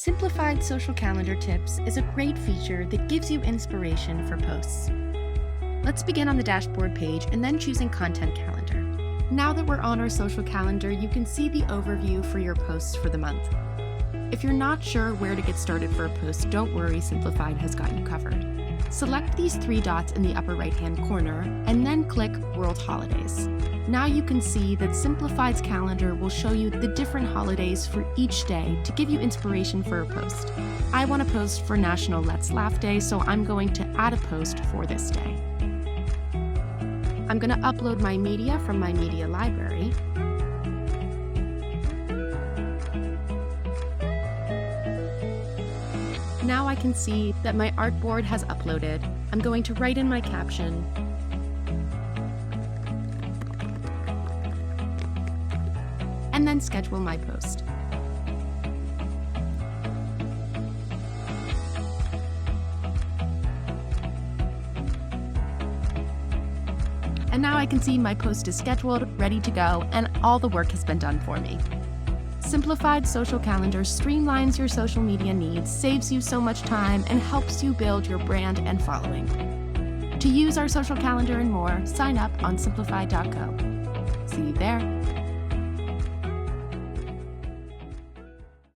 Simplified Social Calendar Tips is a great feature that gives you inspiration for posts. Let's begin on the dashboard page and then choosing Content Calendar. Now that we're on our social calendar, you can see the overview for your posts for the month. If you're not sure where to get started for a post, don't worry, Simplified has got you covered. Select these three dots in the upper right-hand corner and then click World Holidays. Now you can see that Simplified's calendar will show you the different holidays for each day to give you inspiration for a post. I want to post for National Let's Laugh Day, so I'm going to add a post for this day. I'm going to upload my media from my media library. Now I can see that my artboard has uploaded. I'm going to write in my caption. And then schedule my post. And now I can see my post is scheduled, ready to go, and all the work has been done for me. Simplified Social Calendar streamlines your social media needs, saves you so much time, and helps you build your brand and following. To use our social calendar and more, sign up on simplified.co. See you there.